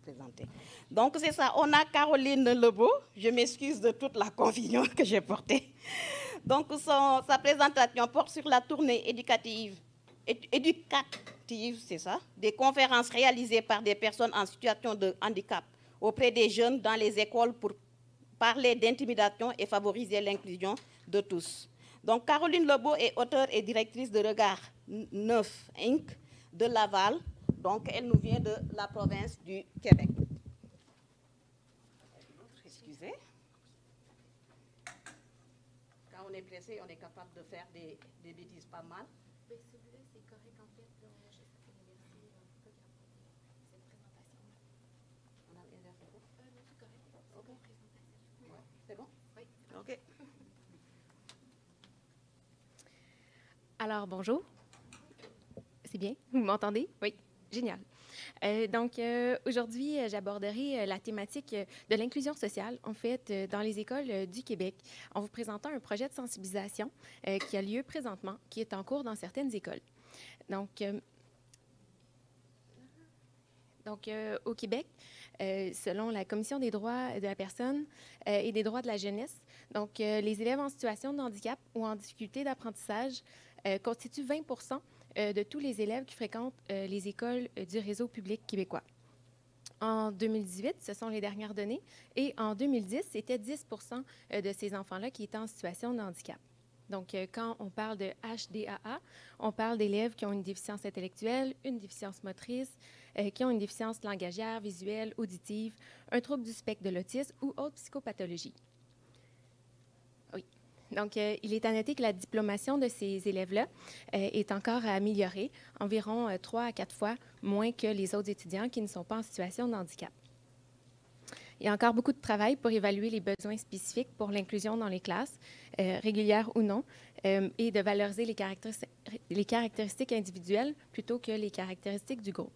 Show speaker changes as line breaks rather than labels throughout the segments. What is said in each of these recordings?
présenter. Donc, c'est ça. On a Caroline Lebeau. Je m'excuse de toute la confusion que j'ai portée. Donc, sa présentation porte sur la tournée éducative, c'est ça, des conférences réalisées par des personnes en situation de handicap auprès des jeunes dans les écoles pour parler d'intimidation et favoriser l'inclusion de tous. Donc, Caroline Lebeau est auteure et directrice de Regard 9 Inc. de Laval. Donc, elle nous vient de la province du Québec. Excusez. Quand on est pressé, on est capable de faire des bêtises pas mal.
Mais celui-là, c'est correct en fait. Je sais pas inverser cette présentation.
On a inversé quoi?
Non, c'est correct. C'est
OK.
bon, présentation.
Ouais. C'est bon?
Oui.
OK.
Alors, bonjour. C'est bien? Vous m'entendez? Oui. Génial. Aujourd'hui, j'aborderai la thématique de l'inclusion sociale, en fait, dans les écoles du Québec, en vous présentant un projet de sensibilisation qui a lieu présentement, qui est en cours dans certaines écoles. Au Québec, selon la Commission des droits de la personne et des droits de la jeunesse, les élèves en situation de handicap ou en difficulté d'apprentissage constituent 20 de tous les élèves qui fréquentent les écoles du réseau public québécois. En 2018, ce sont les dernières données, et en 2010, c'était 10 de ces enfants-là qui étaient en situation de handicap. Donc, quand on parle de HDAA, on parle d'élèves qui ont une déficience intellectuelle, une déficience motrice, qui ont une déficience langagière, visuelle, auditive, un trouble du spectre de l'autisme ou autre psychopathologie. Oui. Donc, il est à noter que la diplomation de ces élèves-là est encore à améliorer, environ 3 à 4 fois moins que les autres étudiants qui ne sont pas en situation de handicap. Il y a encore beaucoup de travail pour évaluer les besoins spécifiques pour l'inclusion dans les classes, régulières ou non, et de valoriser les caractéristiques individuelles plutôt que les caractéristiques du groupe.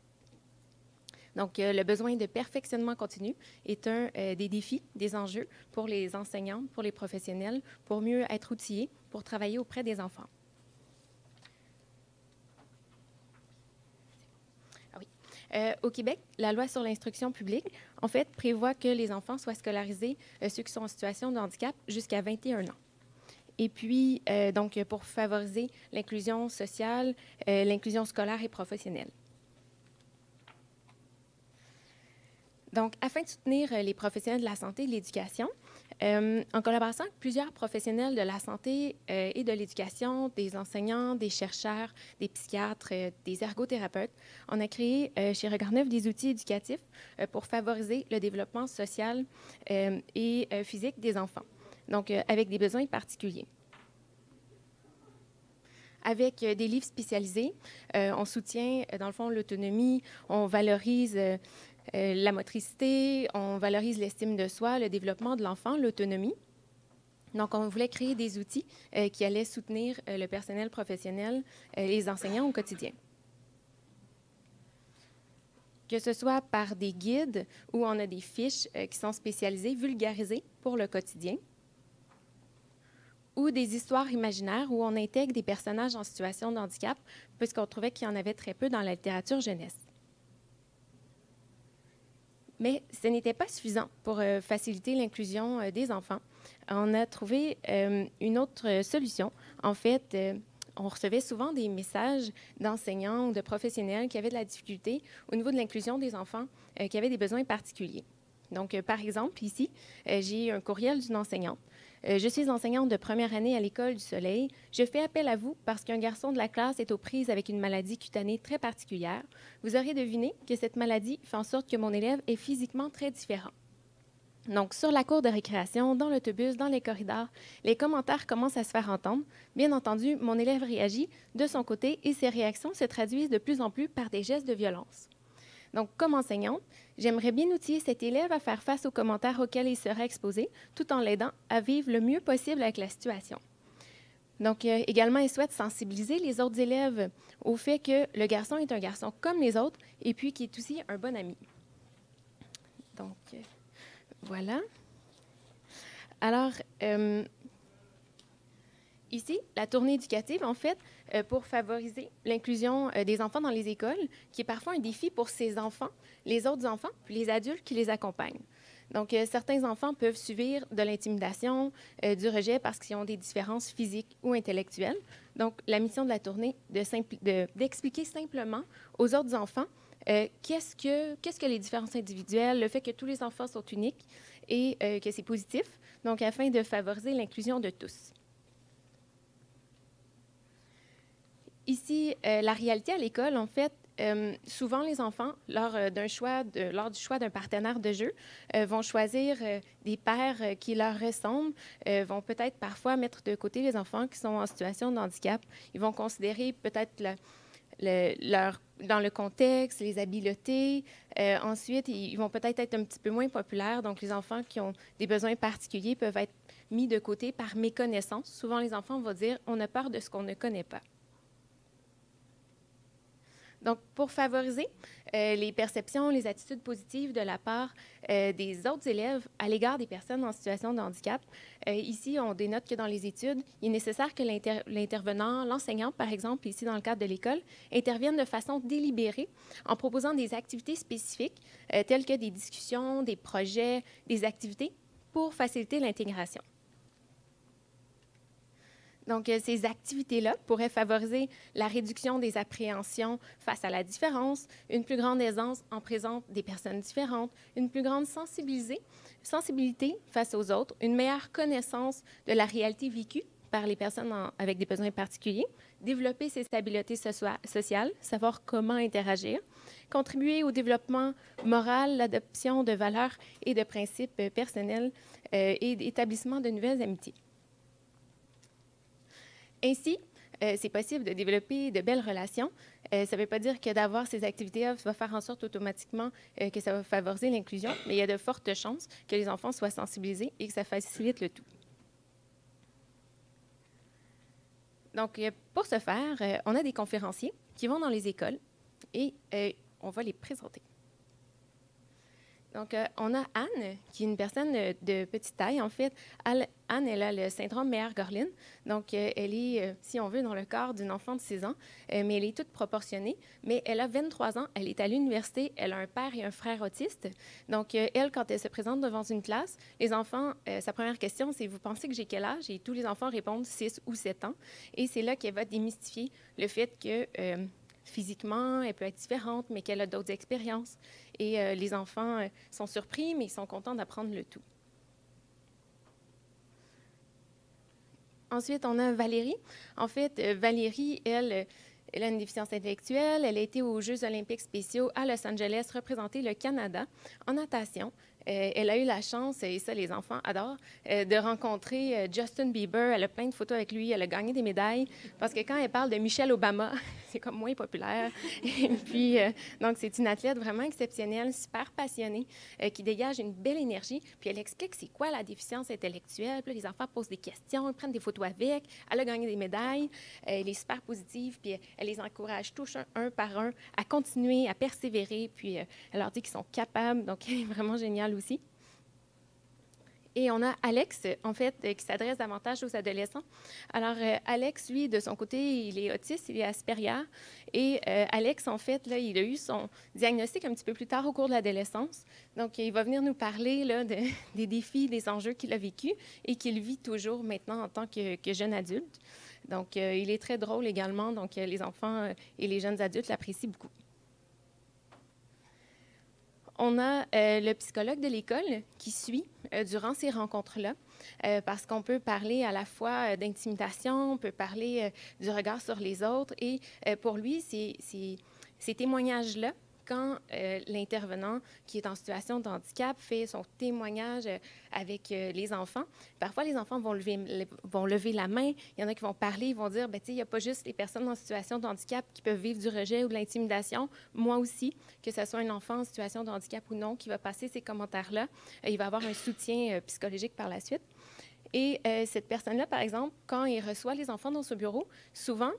Donc, le besoin de perfectionnement continu est un des défis, des enjeux pour les enseignants, pour les professionnels, pour mieux être outillés pour travailler auprès des enfants. Au Québec, la loi sur l'instruction publique, en fait, prévoit que les enfants soient scolarisés, ceux qui sont en situation de handicap, jusqu'à 21 ans. Et puis, pour favoriser l'inclusion sociale, l'inclusion scolaire et professionnelle. Donc, afin de soutenir les professionnels de la santé et de l'éducation, en collaboration avec plusieurs professionnels de la santé et de l'éducation, des enseignants, des chercheurs, des psychiatres, des ergothérapeutes, on a créé chez Regard 9 des outils éducatifs pour favoriser le développement social et physique des enfants, donc avec des besoins particuliers. Avec des livres spécialisés, on soutient, dans le fond, l'autonomie, on valorise la motricité, on valorise l'estime de soi, le développement de l'enfant, l'autonomie. Donc, on voulait créer des outils qui allaient soutenir le personnel professionnel, les enseignants au quotidien. Que ce soit par des guides où on a des fiches qui sont spécialisées, vulgarisées pour le quotidien, ou des histoires imaginaires où on intègre des personnages en situation de handicap, puisqu'on trouvait qu'il y en avait très peu dans la littérature jeunesse. Mais ce n'était pas suffisant pour faciliter l'inclusion des enfants. On a trouvé une autre solution. En fait, on recevait souvent des messages d'enseignants ou de professionnels qui avaient de la difficulté au niveau de l'inclusion des enfants qui avaient des besoins particuliers. Donc, par exemple, ici, j'ai un courriel d'une enseignante. Je suis enseignante de première année à l'École du Soleil. Je fais appel à vous parce qu'un garçon de la classe est aux prises avec une maladie cutanée très particulière. Vous aurez deviné que cette maladie fait en sorte que mon élève est physiquement très différent. Donc, sur la cour de récréation, dans l'autobus, dans les corridors, les commentaires commencent à se faire entendre. Bien entendu, mon élève réagit de son côté et ses réactions se traduisent de plus en plus par des gestes de violence. Donc, comme enseignante, j'aimerais bien outiller cet élève à faire face aux commentaires auxquels il sera exposé, tout en l'aidant à vivre le mieux possible avec la situation. Donc, également, elle souhaite sensibiliser les autres élèves au fait que le garçon est un garçon comme les autres et puis qui est aussi un bon ami. Donc, voilà. Alors, Ici, la tournée éducative, en fait, pour favoriser l'inclusion des enfants dans les écoles, qui est parfois un défi pour ces enfants, les autres enfants, puis les adultes qui les accompagnent. Donc, certains enfants peuvent subir de l'intimidation, du rejet parce qu'ils ont des différences physiques ou intellectuelles. Donc, la mission de la tournée, d'expliquer simplement aux autres enfants qu'est-ce que les différences individuelles, le fait que tous les enfants sont uniques et que c'est positif, donc afin de favoriser l'inclusion de tous. Ici, la réalité à l'école, en fait, souvent les enfants, lors du choix d'un partenaire de jeu, vont choisir des pairs qui leur ressemblent, vont peut-être parfois mettre de côté les enfants qui sont en situation de handicap. Ils vont considérer peut-être dans le contexte, les habiletés. Ensuite, ils vont peut-être être un petit peu moins populaires. Donc, les enfants qui ont des besoins particuliers peuvent être mis de côté par méconnaissance. Souvent, les enfants vont dire « on a peur de ce qu'on ne connaît pas ». Donc, pour favoriser les perceptions, les attitudes positives de la part des autres élèves à l'égard des personnes en situation de handicap, ici, on dénote que dans les études, il est nécessaire que l'intervenant, l'enseignant, par exemple, ici dans le cadre de l'école, intervienne de façon délibérée en proposant des activités spécifiques telles que des discussions, des projets, des activités pour faciliter l'intégration. Donc, ces activités-là pourraient favoriser la réduction des appréhensions face à la différence, une plus grande aisance en présence des personnes différentes, une plus grande sensibilité face aux autres, une meilleure connaissance de la réalité vécue par les personnes avec des besoins particuliers, développer ses habiletés sociales, savoir comment interagir, contribuer au développement moral, l'adoption de valeurs et de principes personnels et l'établissement de nouvelles amitiés. Ainsi, c'est possible de développer de belles relations. Ça ne veut pas dire que d'avoir ces activités-là va faire en sorte automatiquement que ça va favoriser l'inclusion, mais il y a de fortes chances que les enfants soient sensibilisés et que ça facilite le tout. Donc, pour ce faire, on a des conférenciers qui vont dans les écoles et on va les présenter. Donc, on a Anne, qui est une personne de petite taille. En fait, Anne, elle a le syndrome Meyer-Gorlin. Donc, elle est, si on veut, dans le corps d'une enfant de 6 ans, mais elle est toute proportionnée. Mais elle a 23 ans, elle est à l'université, elle a un père et un frère autistes. Donc, elle, quand elle se présente devant une classe, les enfants, sa première question, c'est « Vous pensez que j'ai quel âge? » Et tous les enfants répondent 6 ou 7 ans. Et c'est là qu'elle va démystifier le fait que physiquement, elle peut être différente, mais qu'elle a d'autres expériences. Et les enfants sont surpris, mais ils sont contents d'apprendre le tout. Ensuite, on a Valérie. En fait, Valérie, elle a une déficience intellectuelle. Elle a été aux Jeux olympiques spéciaux à Los Angeles représenter le Canada en natation. Elle a eu la chance, et ça, les enfants adorent, de rencontrer Justin Bieber. Elle a plein de photos avec lui. Elle a gagné des médailles. Parce que quand elle parle de Michelle Obama, c'est comme moins populaire. Et puis, donc, c'est une athlète vraiment exceptionnelle, super passionnée, qui dégage une belle énergie. Puis, elle explique c'est quoi la déficience intellectuelle. Puis, les enfants posent des questions, ils prennent des photos avec. Elle a gagné des médailles. Elle est super positive. Puis, elle les encourage tous un par un à continuer, à persévérer. Puis, elle leur dit qu'ils sont capables. Donc, elle est vraiment géniale aussi. Et on a Alex, en fait, qui s'adresse davantage aux adolescents. Alors, Alex, lui, de son côté, il est autiste, il est Asperger. Et Alex, en fait, là, il a eu son diagnostic un petit peu plus tard au cours de l'adolescence. Donc, il va venir nous parler là, des défis, des enjeux qu'il a vécus et qu'il vit toujours maintenant en tant que jeune adulte. Donc, il est très drôle également. Donc, les enfants et les jeunes adultes l'apprécient beaucoup. On a le psychologue de l'école qui suit durant ces rencontres-là, parce qu'on peut parler à la fois d'intimidation, on peut parler du regard sur les autres. Et pour lui, ces témoignages-là, quand l'intervenant qui est en situation de handicap fait son témoignage avec les enfants, parfois les enfants vont lever la main. Il y en a qui vont parler, ils vont dire, il n'y a pas juste les personnes en situation de handicap qui peuvent vivre du rejet ou de l'intimidation. Moi aussi, que ce soit un enfant en situation de handicap ou non, qui va passer ces commentaires-là, il va avoir un soutien psychologique par la suite. Et cette personne-là, par exemple, quand il reçoit les enfants dans ce bureau, souvent,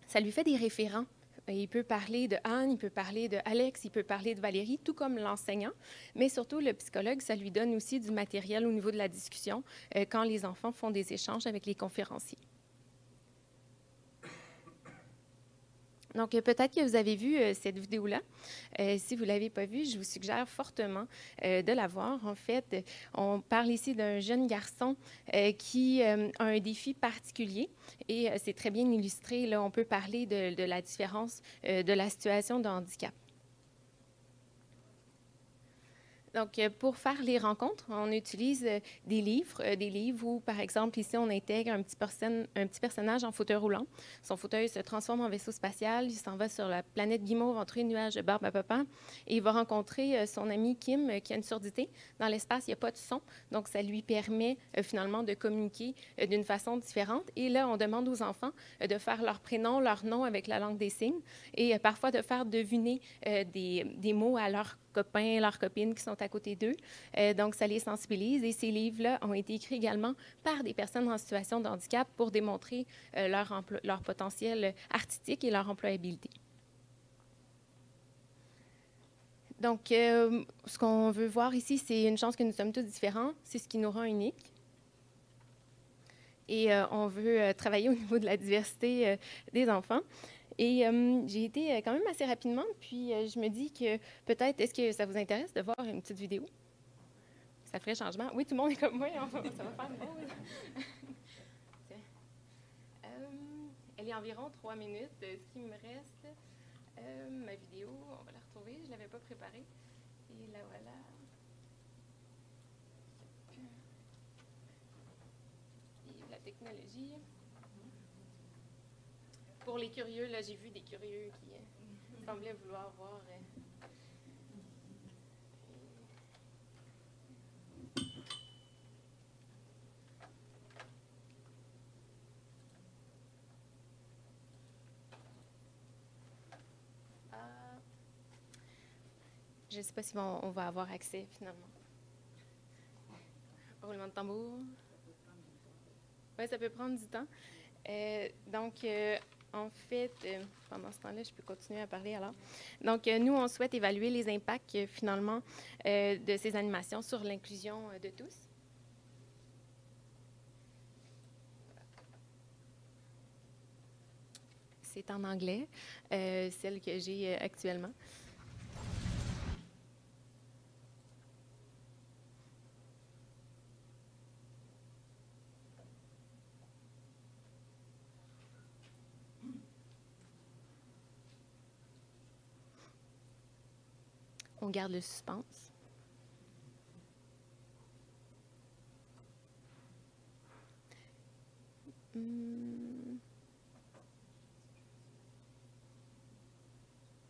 ça lui fait des référents. Il peut parler de Anne, il peut parler de Alex, il peut parler de Valérie, tout comme l'enseignant. Mais surtout, le psychologue, ça lui donne aussi du matériel au niveau de la discussion quand les enfants font des échanges avec les conférenciers. Donc, peut-être que vous avez vu cette vidéo-là. Si vous ne l'avez pas vue, je vous suggère fortement de la voir. En fait, on parle ici d'un jeune garçon qui a un défi particulier et c'est très bien illustré. Là, on peut parler de la différence de la situation de handicap. Donc, pour faire les rencontres, on utilise des livres où, par exemple, ici, on intègre un petit personnage en fauteuil roulant. Son fauteuil se transforme en vaisseau spatial, il s'en va sur la planète Guimauve entre les nuages de barbe à papa et il va rencontrer son ami Kim qui a une surdité. Dans l'espace, il n'y a pas de son, donc ça lui permet finalement de communiquer d'une façon différente. Et là, on demande aux enfants de faire leur prénom, leur nom avec la langue des signes et parfois de faire deviner des mots à leurs copains, leurs copines qui sont à côté d'eux. Donc, ça les sensibilise. Et ces livres-là ont été écrits également par des personnes en situation de handicap pour démontrer leur potentiel artistique et leur employabilité. Donc, ce qu'on veut voir ici, c'est une chance que nous sommes tous différents. C'est ce qui nous rend uniques. Et on veut travailler au niveau de la diversité des enfants. Et j'ai été quand même assez rapidement, puis je me dis que peut-être, est-ce que ça vous intéresse de voir une petite vidéo? Ça ferait changement. Oui, tout le monde est comme moi, ça va faire une pause. Elle est environ 3 minutes. Ce qui me reste, ma vidéo, on va la retrouver, je ne l'avais pas préparée. Et la voilà. Et la technologie. Pour les curieux, là, j'ai vu des curieux qui semblaient vouloir voir. Je ne sais pas si on va avoir accès finalement. Roulement de tambour. Oui, ça peut prendre du temps. En fait, pendant ce temps-là, je peux continuer à parler alors. Donc, nous, on souhaite évaluer les impacts, finalement, de ces animations sur l'inclusion de tous. C'est en anglais, celle que j'ai actuellement. On garde le suspense.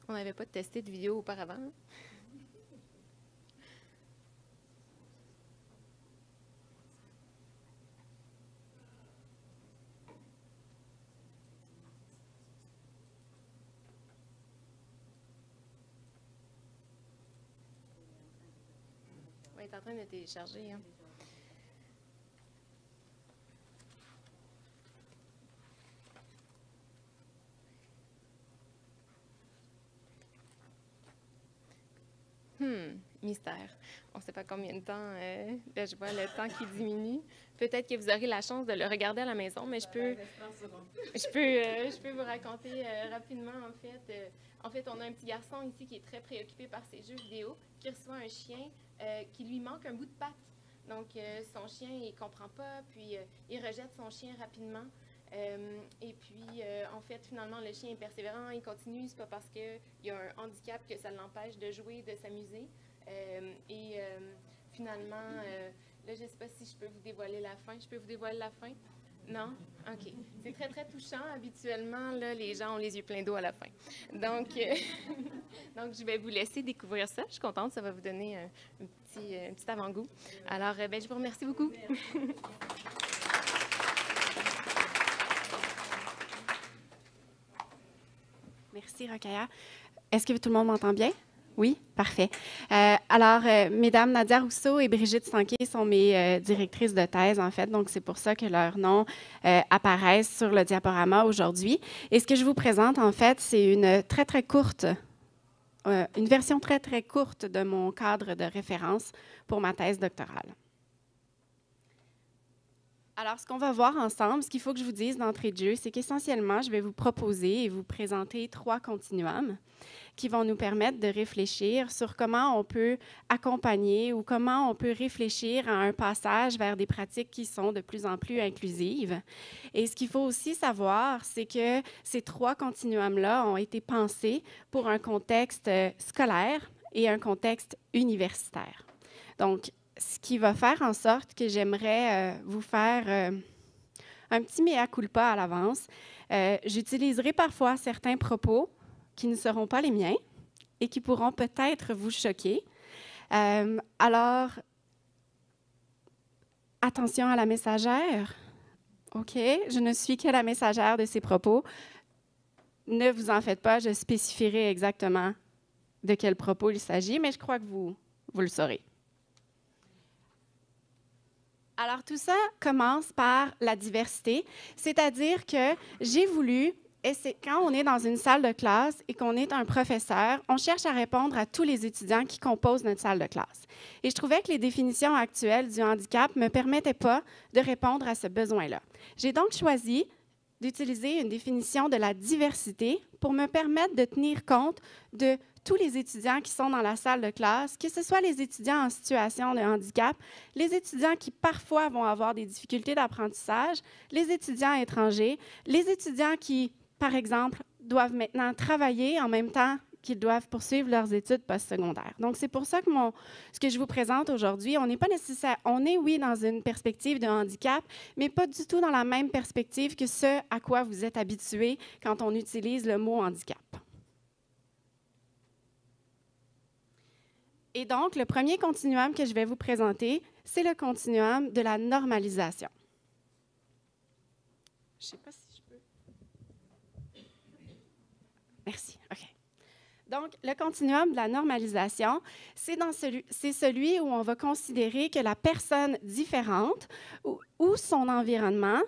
On n'avait pas testé de vidéo auparavant. On est en train de télécharger. Hein. Mystère. On ne sait pas combien de temps. Là, je vois le temps qui diminue. Peut-être que vous aurez la chance de le regarder à la maison, mais je peux vous raconter rapidement, en fait, on a un petit garçon ici qui est très préoccupé par ses jeux vidéo, qui reçoit un chien qui lui manque un bout de patte. Donc, son chien, il ne comprend pas, puis il rejette son chien rapidement. Et puis, en fait, finalement, le chien est persévérant, il continue. C'est pas parce qu'il y a un handicap que ça l'empêche de jouer, de s'amuser. Finalement, là, je ne sais pas si je peux vous dévoiler la fin. Je peux vous dévoiler la fin? Non? OK. C'est très, très touchant. Habituellement, là, les gens ont les yeux pleins d'eau à la fin. Donc, donc, je vais vous laisser découvrir ça. Je suis contente. Ça va vous donner un petit avant-goût. Alors, je vous remercie beaucoup.
Merci, Rokhaya. Est-ce que tout le monde m'entend bien? Oui? Parfait. Mesdames Nadia Rousseau et Brigitte Stanquet sont mes directrices de thèse, en fait. Donc, c'est pour ça que leurs noms apparaissent sur le diaporama aujourd'hui. Et ce que je vous présente, en fait, c'est une très, très courte, une version très, très courte de mon cadre de référence pour ma thèse doctorale. Alors, ce qu'on va voir ensemble, ce qu'il faut que je vous dise d'entrée de jeu, c'est qu'essentiellement, je vais vous proposer et vous présenter 3 continuums qui vont nous permettre de réfléchir sur comment on peut accompagner ou comment on peut réfléchir à un passage vers des pratiques qui sont de plus en plus inclusives. Et ce qu'il faut aussi savoir, c'est que ces 3 continuums-là ont été pensés pour un contexte scolaire et un contexte universitaire. Donc, ce qui va faire en sorte que j'aimerais vous faire un petit mea culpa à l'avance. J'utiliserai parfois certains propos qui ne seront pas les miens et qui pourront peut-être vous choquer. Alors, attention à la messagère. OK, je ne suis que la messagère de ces propos. Ne vous en faites pas, je spécifierai exactement de quel propos il s'agit, mais je crois que vous le saurez. Alors, tout ça commence par la diversité, c'est-à-dire que j'ai voulu, et c'est quand on est dans une salle de classe et qu'on est un professeur, on cherche à répondre à tous les étudiants qui composent notre salle de classe. Et je trouvais que les définitions actuelles du handicap ne me permettaient pas de répondre à ce besoin-là. J'ai donc choisi d'utiliser une définition de la diversité pour me permettre de tenir compte de tous les étudiants qui sont dans la salle de classe, que ce soit les étudiants en situation de handicap, les étudiants qui parfois vont avoir des difficultés d'apprentissage, les étudiants étrangers, les étudiants qui, par exemple, doivent maintenant travailler en même temps qu'ils doivent poursuivre leurs études postsecondaires. Donc, c'est pour ça que ce que je vous présente aujourd'hui, on n'est pas nécessaire, on est, oui, dans une perspective de handicap, mais pas du tout dans la même perspective que ce à quoi vous êtes habitués quand on utilise le mot handicap. Et donc, le premier continuum que je vais vous présenter, c'est le continuum de la normalisation. Je ne sais pas si je peux. Merci. OK. Donc, le continuum de la normalisation, c'est celui où on va considérer que la personne différente ou son environnement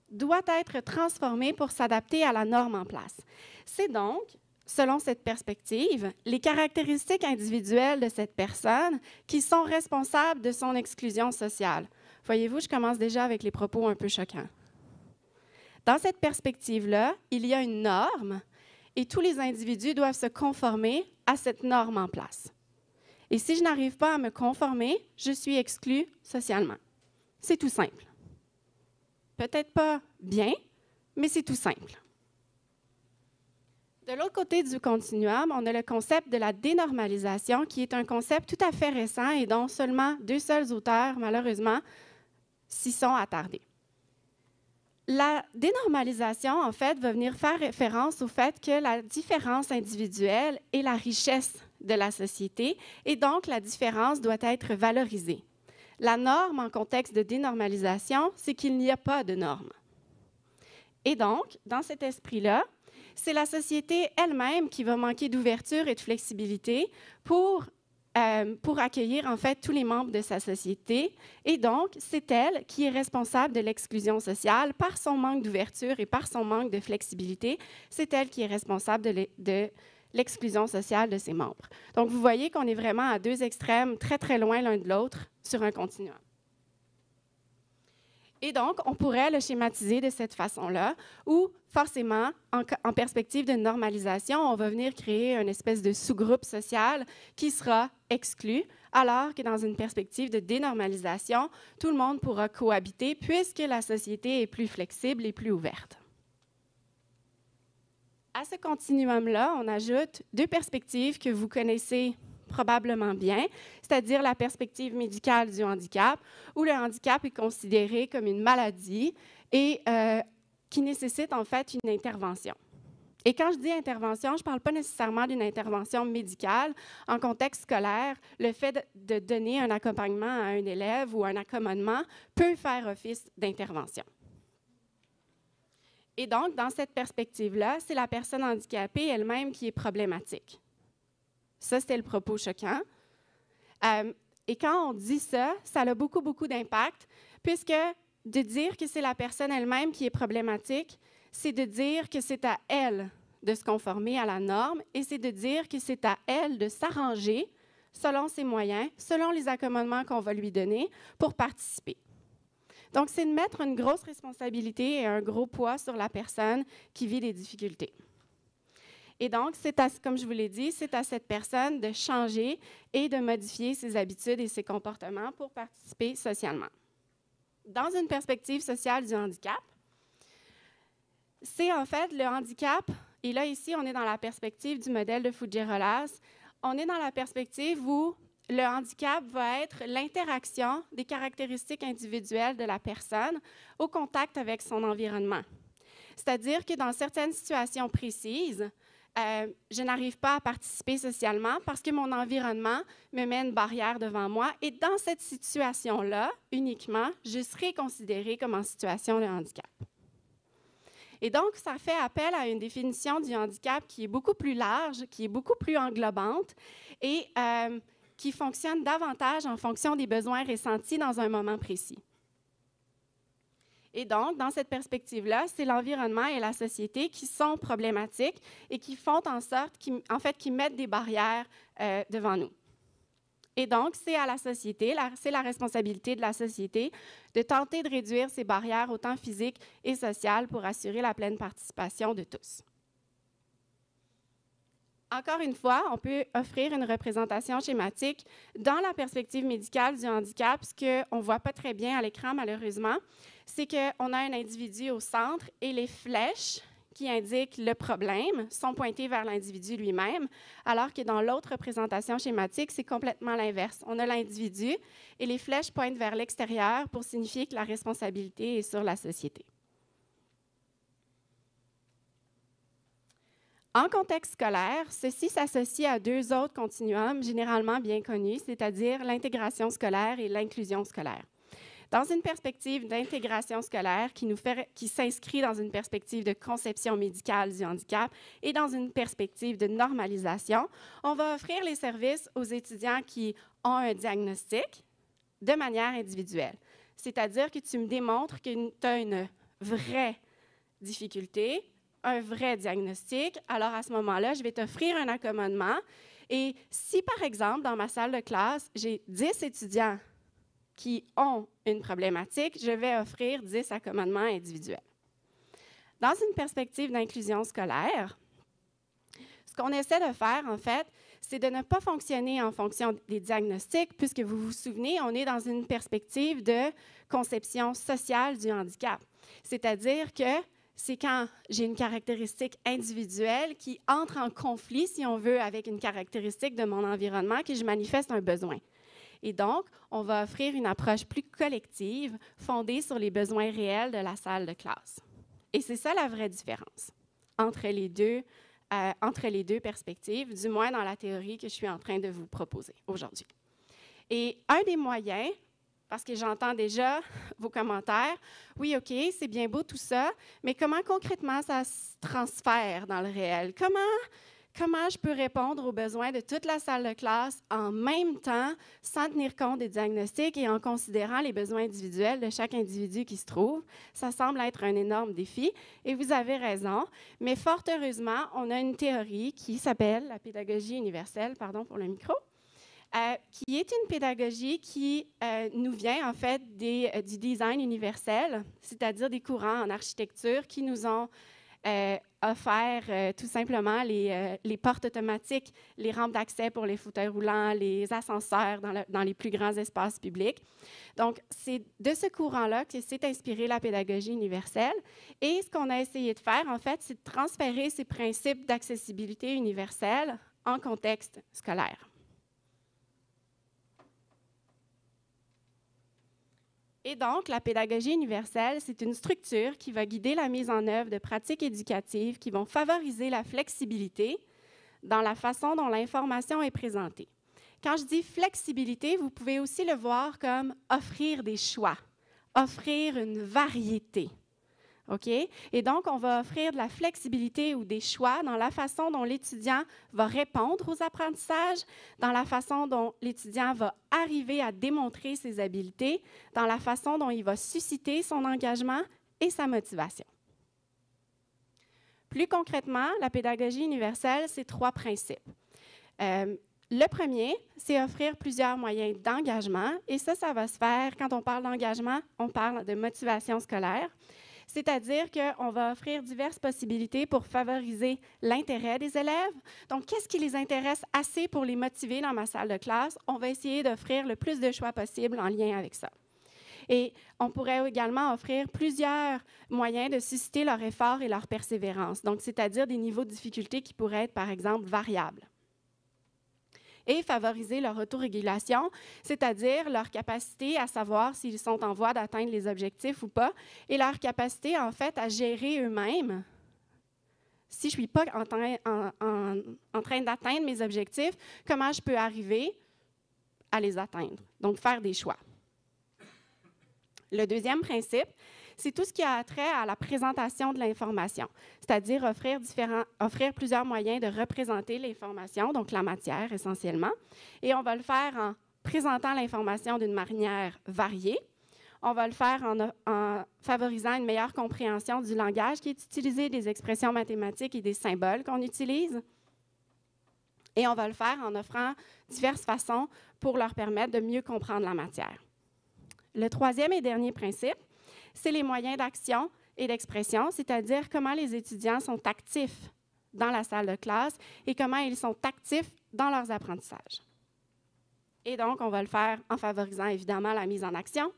doit être transformé pour s'adapter à la norme en place. C'est donc, selon cette perspective, les caractéristiques individuelles de cette personne qui sont responsables de son exclusion sociale. Voyez-vous, je commence déjà avec les propos un peu choquants. Dans cette perspective-là, il y a une norme et tous les individus doivent se conformer à cette norme en place. Et si je n'arrive pas à me conformer, je suis exclu socialement. C'est tout simple. Peut-être pas bien, mais c'est tout simple. De l'autre côté du continuum, on a le concept de la dénormalisation, qui est un concept tout à fait récent et dont seulement 2 seuls auteurs, malheureusement, s'y sont attardés. La dénormalisation, en fait, va venir faire référence au fait que la différence individuelle est la richesse de la société et donc la différence doit être valorisée. La norme en contexte de dénormalisation, c'est qu'il n'y a pas de norme. Et donc, dans cet esprit-là, c'est la société elle-même qui va manquer d'ouverture et de flexibilité pour accueillir en fait tous les membres de sa société. Et donc, c'est elle qui est responsable de l'exclusion sociale par son manque d'ouverture et par son manque de flexibilité. C'est elle qui est responsable de l'exclusion sociale de ses membres. Donc, vous voyez qu'on est vraiment à 2 extrêmes très, très loin l'un de l'autre sur un continuum. Et donc, on pourrait le schématiser de cette façon-là, où forcément, en perspective de normalisation, on va venir créer une espèce de sous-groupe social qui sera exclu, alors que dans une perspective de dénormalisation, tout le monde pourra cohabiter puisque la société est plus flexible et plus ouverte. À ce continuum-là, on ajoute 2 perspectives que vous connaissez probablement bien, c'est-à-dire la perspective médicale du handicap, où le handicap est considéré comme une maladie et qui nécessite en fait une intervention. Et quand je dis intervention, je ne parle pas nécessairement d'une intervention médicale. En contexte scolaire, le fait de donner un accompagnement à un élève ou un accommodement peut faire office d'intervention. Et donc, dans cette perspective-là, c'est la personne handicapée elle-même qui est problématique. Ça, c'était le propos choquant. Et quand on dit ça, ça a beaucoup, beaucoup d'impact, puisque de dire que c'est la personne elle-même qui est problématique, c'est de dire que c'est à elle de se conformer à la norme et c'est de dire que c'est à elle de s'arranger selon ses moyens, selon les accommodements qu'on va lui donner pour participer. Donc, c'est de mettre une grosse responsabilité et un gros poids sur la personne qui vit des difficultés. Et donc, comme je vous l'ai dit, c'est à cette personne de changer et de modifier ses habitudes et ses comportements pour participer socialement. Dans une perspective sociale du handicap, c'est en fait le handicap, et là ici, on est dans la perspective du modèle de Fujirolas, on est dans la perspective où le handicap va être l'interaction des caractéristiques individuelles de la personne au contact avec son environnement. C'est-à-dire que dans certaines situations précises, je n'arrive pas à participer socialement parce que mon environnement me met une barrière devant moi. Et dans cette situation-là, uniquement, je serai considérée comme en situation de handicap. Et donc, ça fait appel à une définition du handicap qui est beaucoup plus large, qui est beaucoup plus englobante et qui fonctionne davantage en fonction des besoins ressentis dans un moment précis. Et donc, dans cette perspective-là, c'est l'environnement et la société qui sont problématiques et qui font en sorte, qui mettent des barrières devant nous. Et donc, c'est à la société, c'est la responsabilité de la société de tenter de réduire ces barrières autant physiques et sociales pour assurer la pleine participation de tous. Encore une fois, on peut offrir une représentation schématique dans la perspective médicale du handicap. Ce qu'on ne voit pas très bien à l'écran, malheureusement, c'est qu'on a un individu au centre et les flèches qui indiquent le problème sont pointées vers l'individu lui-même, alors que dans l'autre représentation schématique, c'est complètement l'inverse. On a l'individu et les flèches pointent vers l'extérieur pour signifier que la responsabilité est sur la société. En contexte scolaire, ceci s'associe à deux autres continuums généralement bien connus, c'est-à-dire l'intégration scolaire et l'inclusion scolaire. Dans une perspective d'intégration scolaire qui s'inscrit dans une perspective de conception médicale du handicap et dans une perspective de normalisation, on va offrir les services aux étudiants qui ont un diagnostic de manière individuelle. C'est-à-dire que tu me démontres que tu as une vraie difficulté, un vrai diagnostic, alors à ce moment-là, je vais t'offrir un accommodement. Et si, par exemple, dans ma salle de classe, j'ai 10 étudiants qui ont une problématique, je vais offrir 10 accommodements individuels. Dans une perspective d'inclusion scolaire, ce qu'on essaie de faire, en fait, c'est de ne pas fonctionner en fonction des diagnostics, puisque vous vous souvenez, on est dans une perspective de conception sociale du handicap. C'est-à-dire que c'est quand j'ai une caractéristique individuelle qui entre en conflit, si on veut, avec une caractéristique de mon environnement que je manifeste un besoin. Et donc, on va offrir une approche plus collective, fondée sur les besoins réels de la salle de classe. Et c'est ça la vraie différence entre les deux perspectives, du moins dans la théorie que je suis en train de vous proposer aujourd'hui. Et un des moyens, parce que j'entends déjà vos commentaires, oui, OK, c'est bien beau tout ça, mais comment concrètement ça se transfère dans le réel? Comment je peux répondre aux besoins de toute la salle de classe en même temps, sans tenir compte des diagnostics et en considérant les besoins individuels de chaque individu qui se trouve? Ça semble être un énorme défi, et vous avez raison, mais fort heureusement, on a une théorie qui s'appelle la pédagogie universelle, pardon pour le micro, qui est une pédagogie qui nous vient en fait du design universel, c'est-à-dire des courants en architecture qui nous ont offert tout simplement les portes automatiques, les rampes d'accès pour les fauteuils roulants, les ascenseurs dans les plus grands espaces publics. Donc, c'est de ce courant-là que s'est inspirée la pédagogie universelle. Et ce qu'on a essayé de faire, en fait, c'est de transférer ces principes d'accessibilité universelle en contexte scolaire. Et donc, la pédagogie universelle, c'est une structure qui va guider la mise en œuvre de pratiques éducatives qui vont favoriser la flexibilité dans la façon dont l'information est présentée. Quand je dis flexibilité, vous pouvez aussi le voir comme offrir des choix, offrir une variété. OK? Et donc, on va offrir de la flexibilité ou des choix dans la façon dont l'étudiant va répondre aux apprentissages, dans la façon dont l'étudiant va arriver à démontrer ses habiletés, dans la façon dont il va susciter son engagement et sa motivation. Plus concrètement, la pédagogie universelle, c'est 3 principes. Le premier, c'est offrir plusieurs moyens d'engagement. Et ça va se faire, quand on parle d'engagement, on parle de motivation scolaire. C'est-à-dire qu'on va offrir diverses possibilités pour favoriser l'intérêt des élèves. Donc, qu'est-ce qui les intéresse assez pour les motiver dans ma salle de classe? On va essayer d'offrir le plus de choix possible en lien avec ça. Et on pourrait également offrir plusieurs moyens de susciter leur effort et leur persévérance. Donc, c'est-à-dire des niveaux de difficulté qui pourraient être, par exemple, variables. Et favoriser leur autorégulation, c'est-à-dire leur capacité à savoir s'ils sont en voie d'atteindre les objectifs ou pas, et leur capacité, en fait, à gérer eux-mêmes. Si je ne suis pas en train d'atteindre mes objectifs, comment je peux arriver à les atteindre? Donc, faire des choix. Le deuxième principe, c'est tout ce qui a trait à la présentation de l'information, c'est-à-dire offrir plusieurs moyens de représenter l'information, donc la matière essentiellement. Et on va le faire en présentant l'information d'une manière variée. On va le faire en favorisant une meilleure compréhension du langage qui est utilisé, des expressions mathématiques et des symboles qu'on utilise. Et on va le faire en offrant diverses façons pour leur permettre de mieux comprendre la matière. Le troisième et dernier principe, c'est les moyens d'action et d'expression, c'est-à-dire comment les étudiants sont actifs dans la salle de classe et comment ils sont actifs dans leurs apprentissages. Et donc, on va le faire en favorisant évidemment la mise en action,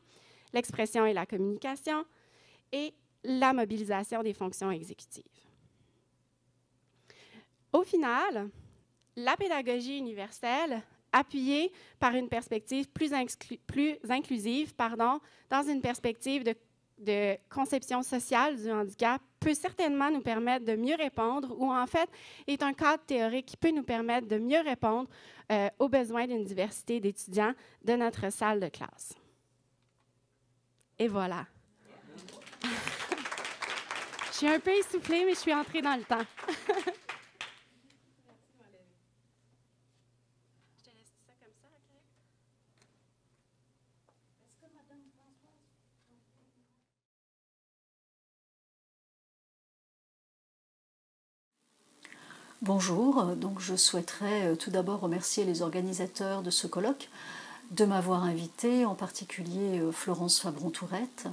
l'expression et la communication et la mobilisation des fonctions exécutives. Au final, la pédagogie universelle, appuyée par une perspective plus inclusive, dans une perspective de conception sociale du handicap, peut certainement nous permettre de mieux répondre, ou en fait est un cadre théorique qui peut nous permettre de mieux répondre aux besoins d'une diversité d'étudiants de notre salle de classe. Et voilà. Je suis un peu essoufflée, mais je suis entrée dans le temps.
Bonjour, donc je souhaiterais tout d'abord remercier les organisateurs de ce colloque de m'avoir invité, en particulier Florence Fabron-Tourette.